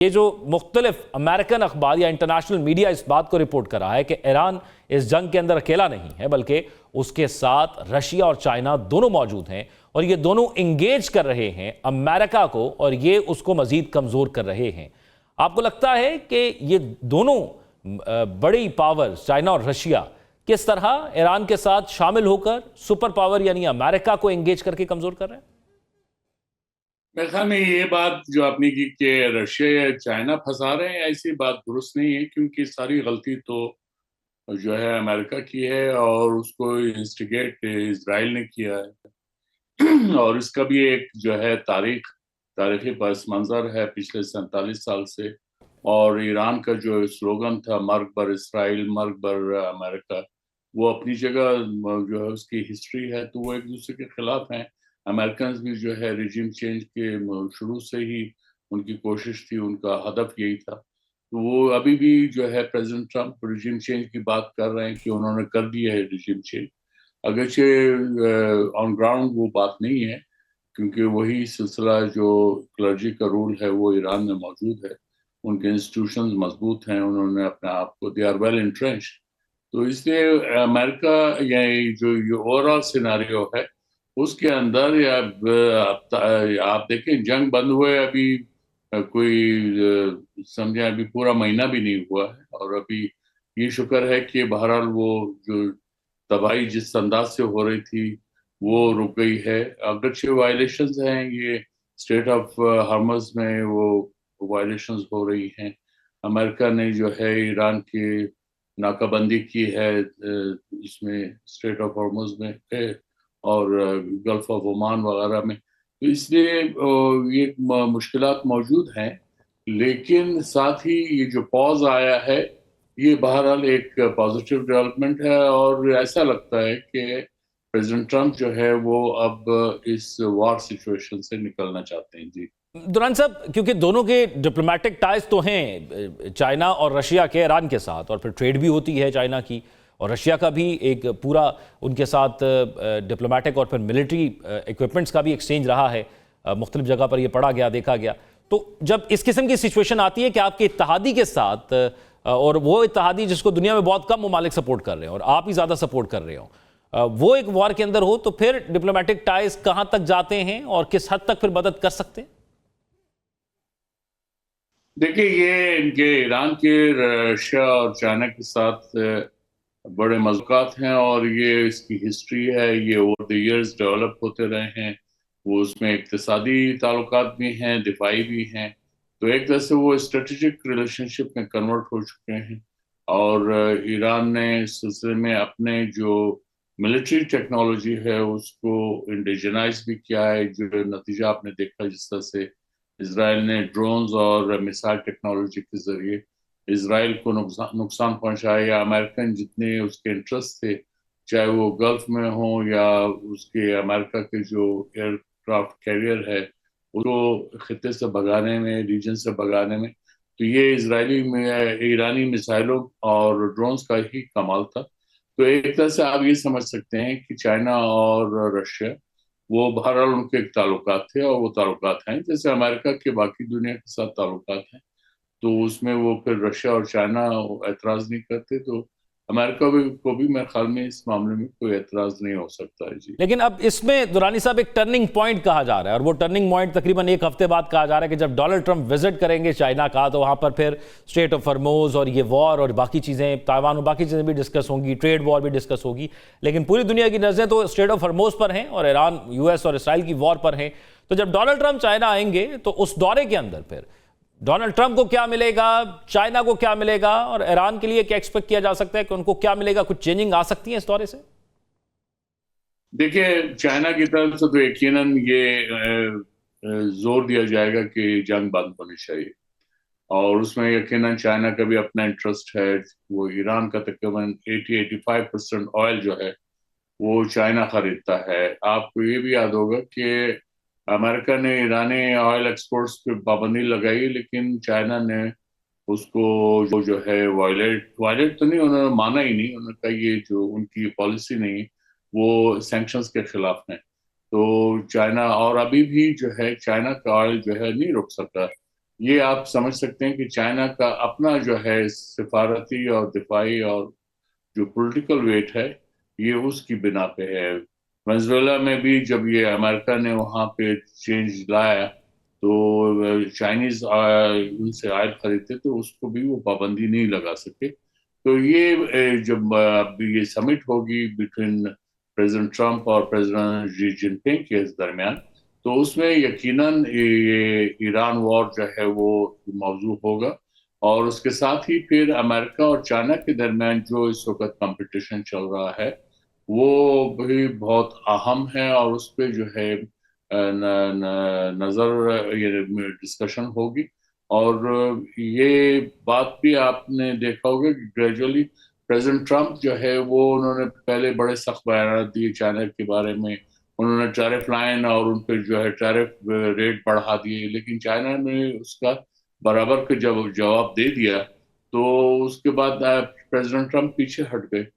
یہ جو مختلف امریکن اخبار یا انٹرنیشنل میڈیا اس بات کو رپورٹ کر رہا ہے کہ ایران اس جنگ کے اندر اکیلا نہیں ہے، بلکہ اس کے ساتھ رشیا اور چائنا دونوں موجود ہیں، اور یہ دونوں انگیج کر رہے ہیں امریکہ کو، اور یہ اس کو مزید کمزور کر رہے ہیں۔ آپ کو لگتا ہے کہ یہ دونوں بڑی پاور چائنا اور رشیا کس طرح ایران کے ساتھ شامل ہو کر سپر پاور یعنی امریکہ کو انگیج کر کے کمزور کر رہے ہیں؟ میرے خیال میں یہ بات جو آپ نے کی کہ رشیا یا چائنا پھنسا رہے ہیں، ایسی بات درست نہیں ہے، کیونکہ ساری غلطی تو جو ہے امریکہ کی ہے اور اس کو انسٹیگیٹ اسرائیل نے کیا ہے، اور اس کا بھی ایک جو ہے تاریخی پس منظر ہے پچھلے 47 سال سے۔ اور ایران کا جو سلوگن تھا مرگ بر اسرائیل، مرگ بر امریکہ، وہ اپنی جگہ جو ہے اس کی ہسٹری ہے، تو وہ ایک دوسرے کے خلاف ہیں۔ امریکنز بھی جو ہے ریجیم چینج کے شروع سے ہی ان کی کوشش تھی، ان کا ہدف یہی تھا، تو وہ ابھی بھی جو ہے پریزیڈنٹ ٹرمپ ریجیم چینج کی بات کر رہے ہیں کہ انہوں نے کر دیا ہے ریجیم چینج، اگرچہ آن گراؤنڈ وہ بات نہیں ہے، کیونکہ وہی سلسلہ جو کلرجی کا رول ہے وہ ایران میں موجود ہے، ان کے انسٹیٹیوشنز مضبوط ہیں، انہوں نے اپنے آپ کو دے آر ویل انٹرینچڈ، تو اس لیے امریکہ یعنی جو یہ اوورآل سیناریو ہے اس کے اندر آپ دیکھیں جنگ بند ہوئے ابھی کوئی سمجھیں ابھی پورا مہینہ بھی نہیں ہوا ہے، اور ابھی یہ شکر ہے کہ بہرحال وہ جو تباہی جس انداز سے ہو رہی تھی وہ رک گئی ہے، اگرچہ وائلیشنز ہیں، یہ اسٹریٹ آف ہارمز میں وہ وائلیشنز ہو رہی ہیں، امریکہ نے جو ہے ایران کی ناکہ بندی کی ہے اس میں اسٹریٹ آف ہارمز میں اور گلف آف عمان وغیرہ میں، تو اس لیے یہ مشکلات موجود ہیں، لیکن ساتھ ہی یہ جو پاز آیا ہے یہ بہرحال ایک پازیٹیو ڈیولپمنٹ ہے، اور ایسا لگتا ہے کہ پریزیڈنٹ ٹرمپ جو ہے وہ اب اس وار سچویشن سے نکلنا چاہتے ہیں۔ جی دوران صاحب، کیونکہ دونوں کے ڈپلومیٹک ٹائز تو ہیں چائنا اور رشیا کے ایران کے ساتھ، اور پھر ٹریڈ بھی ہوتی ہے چائنا کی اور رشیا کا بھی ایک پورا ان کے ساتھ ڈپلومیٹک اور پھر ملٹری ایکوپمنٹس کا بھی ایکسچینج رہا ہے، مختلف جگہ پر یہ پڑھا گیا دیکھا گیا، تو جب اس قسم کی سچویشن آتی ہے کہ آپ کے اتحادی کے ساتھ، اور وہ اتحادی جس کو دنیا میں بہت کم ممالک سپورٹ کر رہے ہیں اور آپ ہی زیادہ سپورٹ کر رہے ہوں، وہ ایک وار کے اندر ہو، تو پھر ڈپلومیٹک ٹائز کہاں تک جاتے ہیں اور کس حد تک پھر مدد کر سکتے ہیں؟ دیکھیں یہ ان کے ایران کے رشیا اور چائنا کے ساتھ بڑے مذاقات ہیں، اور یہ اس کی ہسٹری ہے، یہ اوور دی ایئرز ڈیولپ ہوتے رہے ہیں، وہ اس میں اقتصادی تعلقات بھی ہیں، دفاعی بھی ہیں، تو ایک طرح سے وہ اسٹریٹجک ریلیشن شپ میں کنورٹ ہو چکے ہیں، اور ایران نے اس سلسلے میں اپنے جو ملٹری ٹیکنالوجی ہے اس کو انڈیجنائز بھی کیا ہے، جو نتیجہ آپ نے دیکھا جس طرح سے اسرائیل نے ڈرونز اور میسائل ٹیکنالوجی کے ذریعے اسرائیل کو نقصان پہنچایا، یا امریکن جتنے اس کے انٹرسٹ تھے، چاہے وہ گلف میں ہوں یا اس کے امریکہ کے جو ایئر کرافٹ کیریئر ہے اس کو خطے سے بھگانے میں، ریجن سے بھگانے میں، تو یہ ایرانی میسائلوں اور ڈرونز کا ہی کمال تھا، تو ایک طرح سے آپ یہ سمجھ سکتے ہیں کہ چائنا اور رشیا وہ بہرحال ان کے ایک تعلقات تھے، اور وہ تعلقات ہیں جیسے امریکہ کے باقی دنیا کے ساتھ تعلقات ہیں، تو اس میں وہ پھر رشیا اور چائنا اعتراض نہیں کرتے، تو امریکہ کو بھی میرے خیال میں اس معاملے میں کوئی اعتراض نہیں ہو سکتا ہے۔ جی لیکن اب اس میں دورانی صاحب ایک ٹرننگ پوائنٹ کہا جا رہا ہے، اور وہ ٹرننگ پوائنٹ تقریباً ایک ہفتے بعد کہا جا رہا ہے کہ جب ڈونلڈ ٹرمپ وزٹ کریں گے چائنا کا، تو وہاں پر پھر اسٹریٹ آف ہرموز اور یہ وار اور باقی چیزیں، تائیوان اور باقی چیزیں بھی ڈسکس ہوں گی، ٹریڈ وار بھی ڈسکس ہوگی، لیکن پوری دنیا کی نظریں تو اسٹریٹ آف ہرموز پر ہیں اور ایران، یو ایس اور اسرائیل کی وار پر ہیں، تو جب ڈونلڈ ٹرمپ چائنا آئیں گے تو اس دورے کے اندر پھر ڈونلڈ ٹرمپ کو کیا ملے گا، چائنا کو کیا ملے گا، اور ایران کے لیے کیا ایکسپیکٹ کیا جا سکتا ہے کہ ان کو کیا ملے گا؟ کچھ چینجنگ آ سکتی ہیں اس دورے سے؟ دیکھیں چائنا کی طرف سے تو یقیناً یہ زور دیا جائے گا کہ جنگ بند ہونی چاہیے، اور اس میں یقیناً چائنا کا بھی اپنا انٹرسٹ ہے، وہ ایران کا تقریباً 80-85% آئل جو ہے وہ چائنا خریدتا ہے۔ آپ کو یہ بھی یاد ہوگا کہ امریکہ نے ایرانی آئل ایکسپورٹس پہ پابندی لگائی، لیکن چائنا نے اس کو جو ہے وائلیٹ تو نہیں، انہوں نے مانا ہی نہیں، انہوں نے کہا یہ جو ان کی پالیسی نہیں، وہ سینکشنز کے خلاف ہیں، تو چائنا اور ابھی بھی جو ہے چائنا کا آئل جو ہے نہیں رک سکتا، یہ آپ سمجھ سکتے ہیں کہ چائنا کا اپنا جو ہے سفارتی اور دفاعی اور جو پولیٹیکل ویٹ ہے یہ اس کی بنا پہ ہے. وینزویلا میں بھی جب یہ امریکہ نے وہاں پہ چینج لایا تو چائنیز ان سے آئل خریدتے تو اس کو بھی وہ پابندی نہیں لگا سکے. تو یہ جب اب یہ سمٹ ہوگی بٹوین پریزیڈنٹ ٹرمپ اور پریزیڈنٹ جی جن پنگ کے درمیان تو اس میں یقیناً یہ ایران وار جو ہے وہ موضوع ہوگا. اور اس کے ساتھ ہی پھر امریکہ اور چائنا کے درمیان جو اس وقت کمپٹیشن چل رہا ہے وہ بھی بہت اہم ہے اور اس پہ جو ہے نظر ڈسکشن ہوگی. اور یہ بات بھی آپ نے دیکھا ہوگا کہ گریجولی پریزیڈنٹ ٹرمپ جو ہے وہ انہوں نے پہلے بڑے سخت بیانات دیے چائنا کے بارے میں. انہوں نے ٹیرف لائن اور ان پہ جو ہے ٹیرف ریٹ بڑھا دیے لیکن چائنا نے اس کا برابر کا جب جواب دے دیا تو اس کے بعد پریزیڈنٹ ٹرمپ پیچھے ہٹ گئے.